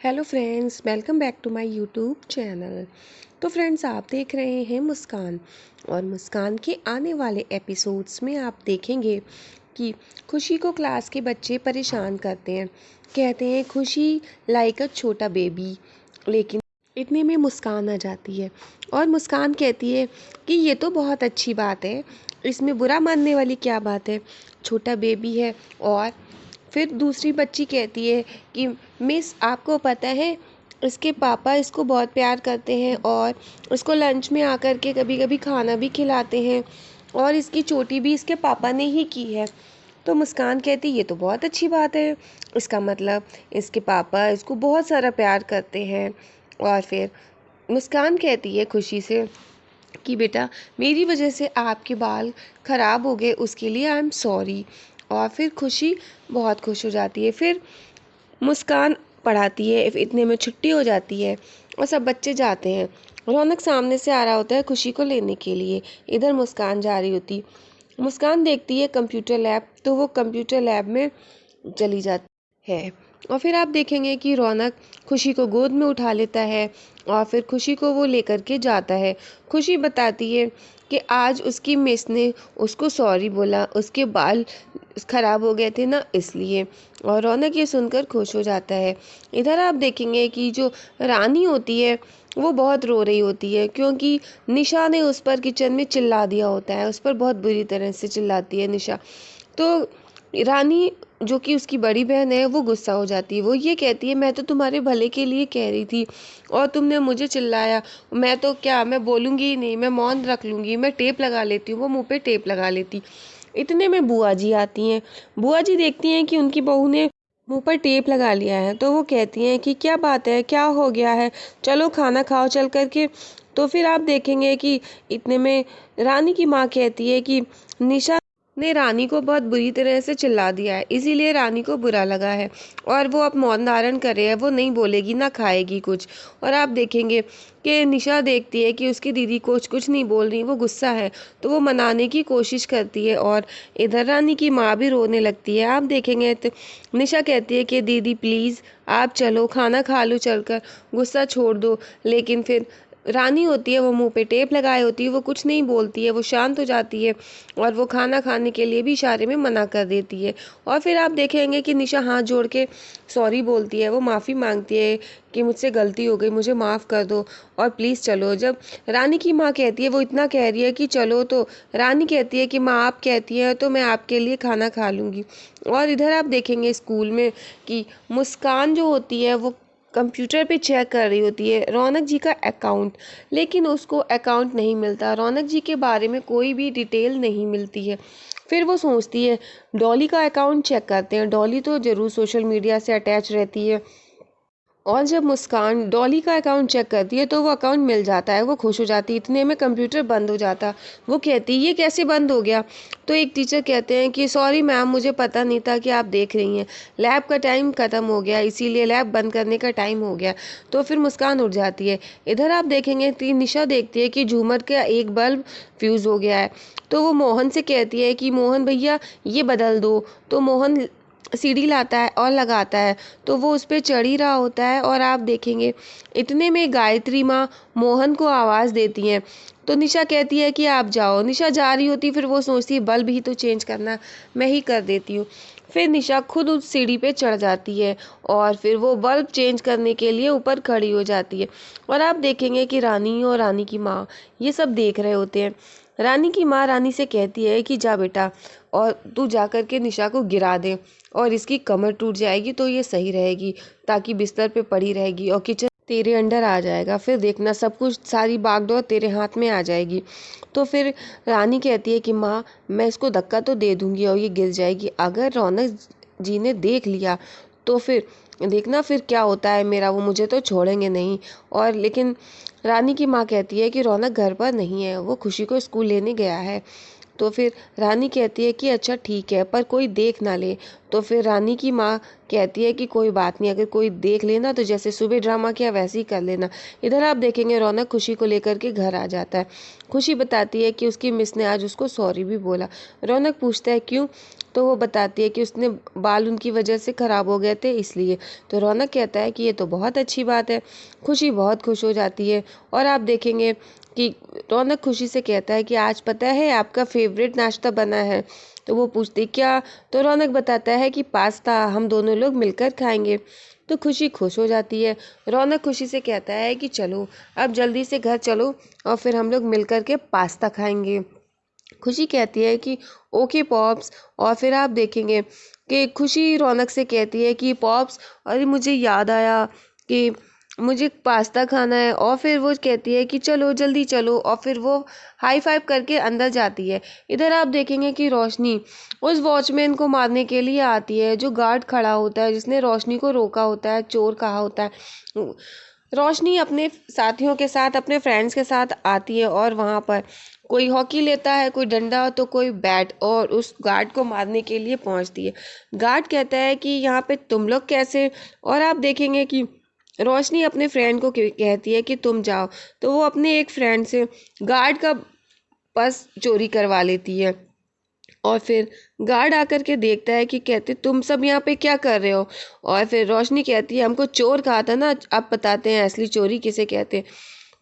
Hello friends, welcome back to my YouTube channel. तो friends, आप देख रहे हैं मुस्कान। और मुस्कान के आने वाले एपिसोड्स में आप देखेंगे कि खुशी को क्लास के बच्चे परेशान करते हैं। कहते हैं खुशी लाइक अ छोटा बेबी, लेकिन इतने में मुस्कान आ जाती है और मुस्कान कहती है कि ये तो बहुत अच्छी बात है, इसमें बुरा मानने वाली क्या बात है, छोटा बेबी है। और फिर दूसरी बच्ची कहती है कि मिस, आपको पता है इसके पापा इसको बहुत प्यार करते हैं और इसको लंच में आकर के कभी कभी खाना भी खिलाते हैं और इसकी चोटी भी इसके पापा ने ही की है। तो मुस्कान कहती ये तो बहुत अच्छी बात है, इसका मतलब इसके पापा इसको बहुत सारा प्यार करते हैं। और फिर मुस्कान कहती है खुशी से कि बेटा, मेरी वजह से आपके बाल ख़राब हो गए, उसके लिए आई एम सॉरी। और फिर खुशी बहुत खुश हो जाती है। फिर मुस्कान पढ़ाती है, इतने में छुट्टी हो जाती है और सब बच्चे जाते हैं। रौनक सामने से आ रहा होता है खुशी को लेने के लिए, इधर मुस्कान जा रही होती। मुस्कान देखती है कंप्यूटर लैब, तो वो कंप्यूटर लैब में चली जाती है। और फिर आप देखेंगे कि रौनक खुशी को गोद में उठा लेता है और फिर खुशी को वो लेकर के जाता है। खुशी बताती है कि आज उसकी मिस ने उसको सॉरी बोला, उसके बाल खराब हो गए थे ना, इसलिए। और रौनक ये सुनकर खुश हो जाता है। इधर आप देखेंगे कि जो रानी होती है वो बहुत रो रही होती है, क्योंकि निशा ने उस पर किचन में चिल्ला दिया होता है, उस पर बहुत बुरी तरह से चिल्लाती है निशा। तो रानी, जो कि उसकी बड़ी बहन है, वो गुस्सा हो जाती है। वो ये कहती है मैं तो तुम्हारे भले के लिए कह रही थी और तुमने मुझे चिल्लाया। मैं तो क्या, मैं बोलूँगी ही नहीं, मैं मौन रख लूँगी, मैं टेप लगा लेती हूँ। वो मुंह पे टेप लगा लेती। इतने में बुआ जी आती हैं। बुआ जी देखती हैं कि उनकी बहू ने मुंह पर टेप लगा लिया है, तो वो कहती हैं कि क्या बात है, क्या हो गया है, चलो खाना खाओ चल करके। तो फिर आप देखेंगे कि इतने में रानी की माँ कहती है कि निशा ने रानी को बहुत बुरी तरह से चिल्ला दिया है, इसीलिए रानी को बुरा लगा है और वो अब मौन धारण करे है, वो नहीं बोलेगी ना खाएगी कुछ। और आप देखेंगे कि निशा देखती है कि उसकी दीदी कुछ कुछ नहीं बोल रही, वो गुस्सा है, तो वो मनाने की कोशिश करती है। और इधर रानी की माँ भी रोने लगती है। आप देखेंगे तो निशा कहती है कि दीदी प्लीज़ आप चलो, खाना खा लो चलकर, गुस्सा छोड़ दो। लेकिन फिर रानी होती है, वो मुंह पे टेप लगाए होती है, वो कुछ नहीं बोलती है, वो शांत हो जाती है और वो खाना खाने के लिए भी इशारे में मना कर देती है। और फिर आप देखेंगे कि निशा हाथ जोड़ के सॉरी बोलती है, वो माफ़ी मांगती है कि मुझसे गलती हो गई, मुझे माफ़ कर दो और प्लीज़ चलो। जब रानी की माँ कहती है, वो इतना कह रही है कि चलो, तो रानी कहती है कि माँ आप कहती हैं तो मैं आपके लिए खाना खा लूँगी। और इधर आप देखेंगे स्कूल में कि मुस्कान जो होती है वो कंप्यूटर पे चेक कर रही होती है रौनक जी का अकाउंट, लेकिन उसको अकाउंट नहीं मिलता, रौनक जी के बारे में कोई भी डिटेल नहीं मिलती है। फिर वो सोचती है डॉली का अकाउंट चेक करते हैं, डॉली तो ज़रूर सोशल मीडिया से अटैच रहती है। और जब मुस्कान डॉली का अकाउंट चेक करती है तो वो अकाउंट मिल जाता है, वो खुश हो जाती है। इतने में कंप्यूटर बंद हो जाता। वो कहती है ये कैसे बंद हो गया। तो एक टीचर कहते हैं कि सॉरी मैम, मुझे पता नहीं था कि आप देख रही हैं, लैब का टाइम ख़त्म हो गया, इसीलिए लैब बंद करने का टाइम हो गया। तो फिर मुस्कान उठ जाती है। इधर आप देखेंगे कि निशा देखती है कि झूमर का एक बल्ब फ्यूज़ हो गया है। तो वो मोहन से कहती है कि मोहन भैया ये बदल दो। तो मोहन सीढ़ी लाता है और लगाता है, तो वो उस पर चढ़ ही रहा होता है। और आप देखेंगे इतने में गायत्री माँ मोहन को आवाज़ देती हैं। तो निशा कहती है कि आप जाओ। निशा जा रही होती, फिर वो सोचती है बल्ब ही तो चेंज करना, मैं ही कर देती हूँ। फिर निशा खुद उस सीढ़ी पे चढ़ जाती है और फिर वो बल्ब चेंज करने के लिए ऊपर खड़ी हो जाती है। और आप देखेंगे कि रानी और रानी की माँ ये सब देख रहे होते हैं। रानी की माँ रानी से कहती है कि जा बेटा, और तू जा कर के निशा को गिरा दे और इसकी कमर टूट जाएगी तो ये सही रहेगी, ताकि बिस्तर पे पड़ी रहेगी और किचन तेरे अंडर आ जाएगा, फिर देखना सब कुछ, सारी बागडोर तेरे हाथ में आ जाएगी। तो फिर रानी कहती है कि माँ, मैं इसको धक्का तो दे दूंगी और ये गिर जाएगी, अगर रौनक जी ने देख लिया तो फिर देखना फिर क्या होता है मेरा, वो मुझे तो छोड़ेंगे नहीं। और लेकिन रानी की माँ कहती है कि रौनक घर पर नहीं है, वो खुशी को स्कूल लेने गया है। तो फिर रानी कहती है कि अच्छा ठीक है, पर कोई देख ना ले। तो फिर रानी की माँ कहती है कि कोई बात नहीं, अगर कोई देख लेना तो जैसे सुबह ड्रामा किया वैसे ही कर लेना। इधर आप देखेंगे रौनक खुशी को लेकर के घर आ जाता है। खुशी बताती है कि उसकी मिस ने आज उसको सॉरी भी बोला। रौनक पूछता है क्यों, तो वो बताती है कि उसने बाल उनकी वजह से ख़राब हो गए थे इसलिए। तो रौनक कहता है कि ये तो बहुत अच्छी बात है। खुशी बहुत खुश हो जाती है और आप देखेंगे कि रौनक खुशी से कहता है कि आज पता है आपका फेवरेट नाश्ता बना है। तो वो पूछती क्या, तो रौनक बताता है कि पास्ता, हम दोनों लोग मिलकर खाएंगे। तो खुशी खुश हो जाती है। रौनक खुशी से कहता है कि चलो अब जल्दी से घर चलो और फिर हम लोग मिलकर के पास्ता खाएंगे। खुशी कहती है कि ओके पॉप्स। और फिर आप देखेंगे कि खुशी रौनक से कहती है कि पॉप्स, अरे मुझे याद आया कि मुझे पास्ता खाना है। और फिर वो कहती है कि चलो जल्दी चलो, और फिर वो हाई फाइव करके अंदर जाती है। इधर आप देखेंगे कि रोशनी उस वॉचमैन को मारने के लिए आती है जो गार्ड खड़ा होता है, जिसने रोशनी को रोका होता है, चोर कहा होता है। रोशनी अपने साथियों के साथ, अपने फ्रेंड्स के साथ आती है और वहाँ पर कोई हॉकी लेता है, कोई डंडा तो कोई बैट, और उस गार्ड को मारने के लिए पहुँचती है। गार्ड कहता है कि यहाँ पे तुम लोग कैसे। और आप देखेंगे कि रोशनी अपने फ्रेंड को कहती है कि तुम जाओ, तो वो अपने एक फ्रेंड से गार्ड का पर्स चोरी करवा लेती है। और फिर गार्ड आकर के देखता है कि कहते तुम सब यहाँ पे क्या कर रहे हो। और फिर रोशनी कहती है हमको चोर कहा था ना, अब बताते हैं असली चोरी किसे कहते हैं।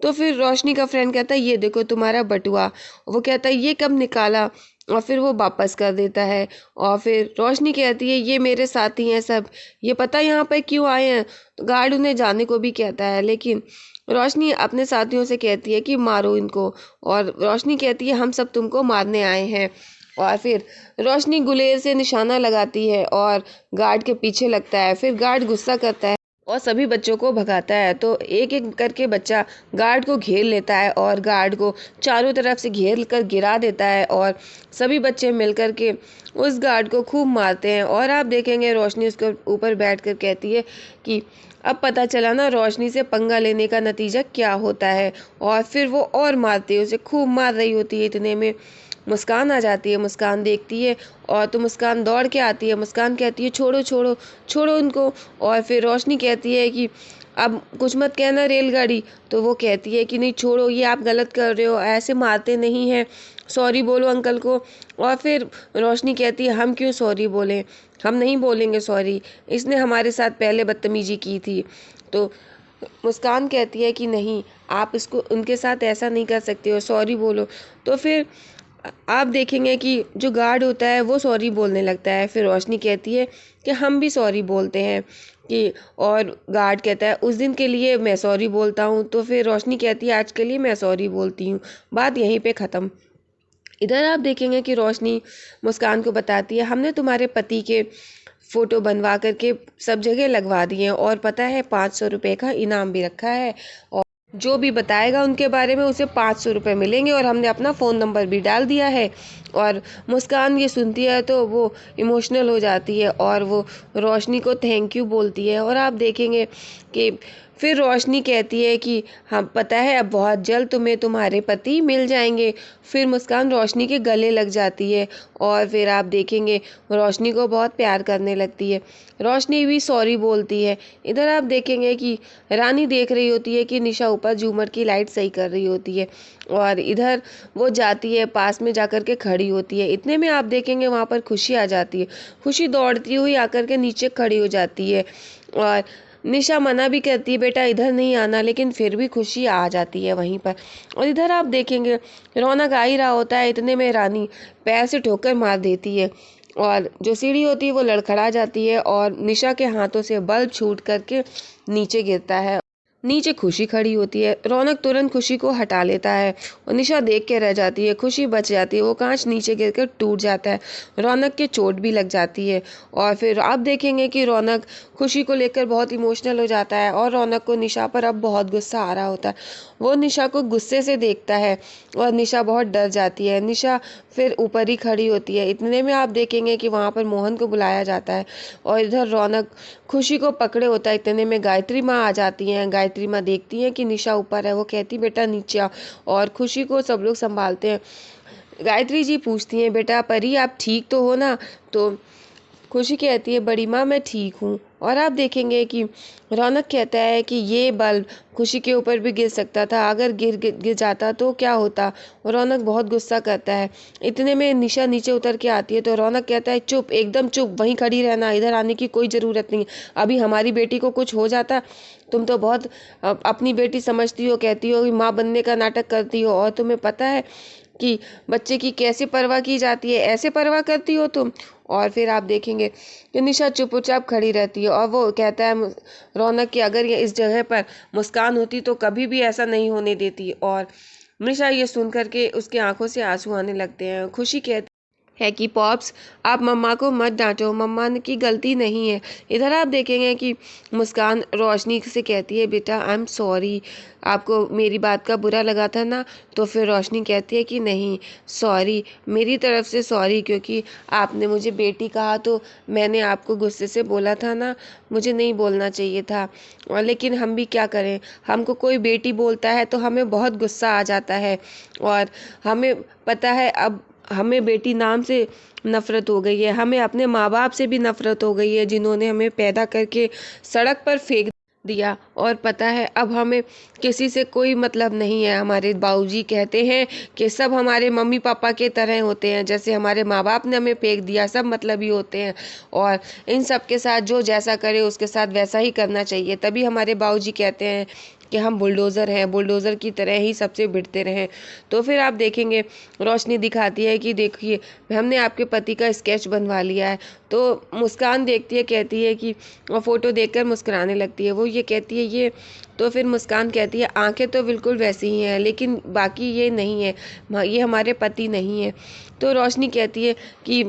तो फिर रोशनी का फ्रेंड कहता है ये देखो तुम्हारा बटुआ। वो कहता है ये कब निकाला, और फिर वो वापस कर देता है। और फिर रोशनी कहती है ये मेरे साथी हैं सब, ये पता यहाँ पे क्यों आए हैं। तो गार्ड उन्हें जाने को भी कहता है, लेकिन रोशनी अपने साथियों से कहती है कि मारो इनको। और रोशनी कहती है हम सब तुमको मारने आए हैं। और फिर रोशनी गुलेल से निशाना लगाती है और गार्ड के पीछे लगता है। फिर गार्ड गुस्सा करता है और सभी बच्चों को भगाता है। तो एक एक करके बच्चा गार्ड को घेर लेता है और गार्ड को चारों तरफ से घेर कर गिरा देता है, और सभी बच्चे मिलकर के उस गार्ड को खूब मारते हैं। और आप देखेंगे रोशनी उसके ऊपर बैठ कर कहती है कि अब पता चला ना रोशनी से पंगा लेने का नतीजा क्या होता है। और फिर वो और मारती है, उसे खूब मार रही होती है। इतने में मुस्कान आ जाती है। मुस्कान देखती है और तो मुस्कान दौड़ के आती है। मुस्कान कहती है छोड़ो छोड़ो छोड़ो उनको। और फिर रोशनी कहती है कि अब कुछ मत कहना रेलगाड़ी। तो वो कहती है कि नहीं छोड़ो, ये आप गलत कर रहे हो, ऐसे मारते नहीं हैं, सॉरी बोलो अंकल को। और फिर रोशनी कहती है हम क्यों सॉरी बोलें, हम नहीं बोलेंगे सॉरी, इसने हमारे साथ पहले बदतमीजी की थी। तो मुस्कान कहती है कि नहीं, आप इसको उनके साथ ऐसा नहीं कर सकते हो, सॉरी बोलो। तो फिर आप देखेंगे कि जो गार्ड होता है वो सॉरी बोलने लगता है। फिर रोशनी कहती है कि हम भी सॉरी बोलते हैं कि, और गार्ड कहता है उस दिन के लिए मैं सॉरी बोलता हूँ। तो फिर रोशनी कहती है आज के लिए मैं सॉरी बोलती हूँ। बात यहीं पे ख़त्म। इधर आप देखेंगे कि रोशनी मुस्कान को बताती है हमने तुम्हारे पति के फ़ोटो बनवा करके सब जगह लगवा दिए हैं, और पता है 500 रुपये का इनाम भी रखा है, और जो भी बताएगा उनके बारे में उसे 500 रुपये मिलेंगे, और हमने अपना फ़ोन नंबर भी डाल दिया है। और मुस्कान ये सुनती है तो वो इमोशनल हो जाती है और वो रोशनी को थैंक यू बोलती है। और आप देखेंगे कि फिर रोशनी कहती है कि हाँ पता है अब बहुत जल्द तुम्हें तुम्हारे पति मिल जाएंगे। फिर मुस्कान रोशनी के गले लग जाती है और फिर आप देखेंगे रोशनी को बहुत प्यार करने लगती है। रोशनी भी सॉरी बोलती है। इधर आप देखेंगे कि रानी देख रही होती है कि निशा ऊपर झूमर की लाइट सही कर रही होती है, और इधर वो जाती है पास में जाकर के खड़ी होती है। इतने में आप देखेंगे वहाँ पर खुशी आ जाती है। खुशी दौड़ती हुई आकर के नीचे खड़ी हो जाती है, और निशा मना भी करती है बेटा इधर नहीं आना, लेकिन फिर भी खुशी आ जाती है वहीं पर। और इधर आप देखेंगे रौनक आ ही रहा होता है, इतने में रानी पैर से ठोकर मार देती है और जो सीढ़ी होती है वो लड़खड़ा जाती है और निशा के हाथों से बल्ब छूट करके नीचे गिरता है। नीचे खुशी खड़ी होती है। रौनक तुरंत खुशी को हटा लेता है और निशा देख के रह जाती है। खुशी बच जाती है, वो कांच नीचे गिरकर टूट जाता है। रौनक के चोट भी लग जाती है और फिर आप देखेंगे कि रौनक खुशी को लेकर बहुत इमोशनल हो जाता है और रौनक को निशा पर अब बहुत गुस्सा आ रहा होता है। वो निशा को गुस्से से देखता है और निशा बहुत डर जाती है। निशा फिर ऊपर ही खड़ी होती है। इतने में आप देखेंगे कि वहाँ पर मोहन को बुलाया जाता है और इधर रौनक खुशी को पकड़े होता है। इतने में गायत्री माँ आ जाती हैं। गायत्री माँ देखती हैं कि निशा ऊपर है, वो कहती बेटा नीचे आओ, और खुशी को सब लोग संभालते हैं। गायत्री जी पूछती हैं बेटा परी आप ठीक तो हो ना। तो खुशी कहती है बड़ी माँ मैं ठीक हूँ। और आप देखेंगे कि रौनक कहता है कि ये बल्ब खुशी के ऊपर भी गिर सकता था, अगर गिर गिर गिर जाता तो क्या होता। और रौनक बहुत गुस्सा करता है। इतने में निशा नीचे उतर के आती है तो रौनक कहता है चुप, एकदम चुप, वहीं खड़ी रहना, इधर आने की कोई ज़रूरत नहीं। अभी हमारी बेटी को कुछ हो जाता, तुम तो बहुत अपनी बेटी समझती हो, कहती हो कि माँ बनने का नाटक करती हो, और तुम्हें पता है कि बच्चे की कैसे परवाह की जाती है, ऐसे परवाह करती हो तुम। और फिर आप देखेंगे कि निशा चुपचाप खड़ी रहती है और वो कहता है रौनक कि अगर ये इस जगह पर मुस्कान होती तो कभी भी ऐसा नहीं होने देती। और निशा ये सुन करके उसकी आंखों से आंसू आने लगते हैं। खुशी कहती है कि पॉप्स, आप मम्मा को मत डांटो, मम्मा की गलती नहीं है। इधर आप देखेंगे कि मुस्कान रोशनी से कहती है बेटा आई एम सॉरी, आपको मेरी बात का बुरा लगा था ना। तो फिर रोशनी कहती है कि नहीं सॉरी, मेरी तरफ से सॉरी, क्योंकि आपने मुझे बेटी कहा तो मैंने आपको गुस्से से बोला था ना, मुझे नहीं बोलना चाहिए था। और लेकिन हम भी क्या करें, हमको कोई बेटी बोलता है तो हमें बहुत गुस्सा आ जाता है। और हमें पता है अब हमें बेटी नाम से नफ़रत हो गई है, हमें अपने माँ बाप से भी नफ़रत हो गई है जिन्होंने हमें पैदा करके सड़क पर फेंक दिया। और पता है अब हमें किसी से कोई मतलब नहीं है। हमारे बाबूजी कहते हैं कि सब हमारे मम्मी पापा के तरह होते हैं, जैसे हमारे माँ बाप ने हमें फेंक दिया, सब मतलबी होते हैं और इन सब के साथ जो जैसा करे उसके साथ वैसा ही करना चाहिए। तभी हमारे बाबूजी कहते हैं कि हम बुलडोज़र हैं, बुलडोज़र की तरह ही सबसे भिड़ते रहें। तो फिर आप देखेंगे रोशनी दिखाती है कि देखिए हमने आपके पति का स्केच बनवा लिया है। तो मुस्कान देखती है, कहती है कि और फ़ोटो देखकर मुस्कुराने लगती है। वो ये कहती है ये, तो फिर मुस्कान कहती है आंखें तो बिल्कुल वैसी ही हैं लेकिन बाकी ये नहीं है, ये हमारे पति नहीं है। तो रोशनी कहती है कि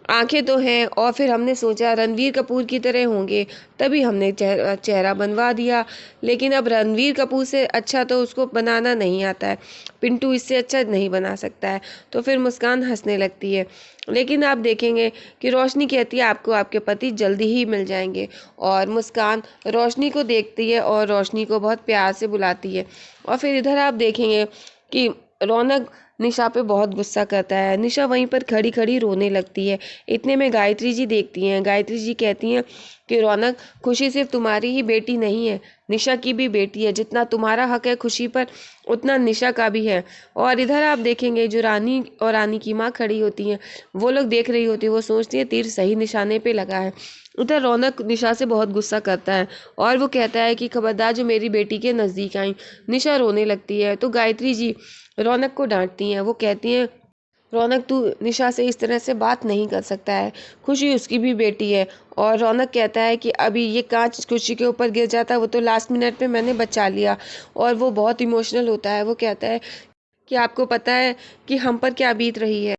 आंखें तो हैं, और फिर हमने सोचा रणवीर कपूर की तरह होंगे, तभी हमने चेहरा बनवा दिया। लेकिन अब रणवीर कपूर से अच्छा तो उसको बनाना नहीं आता है, पिंटू इससे अच्छा नहीं बना सकता है। तो फिर मुस्कान हंसने लगती है। लेकिन आप देखेंगे कि रोशनी कहती है आपको आपके पति जल्दी ही मिल जाएंगे। और मुस्कान रोशनी को देखती है और रोशनी को बहुत प्यार से बुलाती है। और फिर इधर आप देखेंगे कि रौनक निशा पे बहुत गुस्सा करता है। निशा वहीं पर खड़ी खड़ी रोने लगती है। इतने में गायत्री जी देखती हैं। गायत्री जी कहती हैं कि रौनक, खुशी सिर्फ तुम्हारी ही बेटी नहीं है, निशा की भी बेटी है। जितना तुम्हारा हक है खुशी पर उतना निशा का भी है। और इधर आप देखेंगे जो रानी और रानी की माँ खड़ी होती हैं, वो लोग देख रही होती है, वो सोचती है तीर सही निशाने पे लगा है। उधर रौनक निशा से बहुत गुस्सा करता है और वो कहता है कि खबरदार जो मेरी बेटी के नज़दीक आई। निशा रोने लगती है तो गायत्री जी रौनक को डांटती हैं। वो कहती हैं रौनक, तू निशा से इस तरह से बात नहीं कर सकता है, खुशी उसकी भी बेटी है। और रौनक कहता है कि अभी ये कांच खुशी के ऊपर गिर जाता, वो तो लास्ट मिनट पे मैंने बचा लिया। और वो बहुत इमोशनल होता है। वो कहता है कि आपको पता है कि हम पर क्या बीत रही है।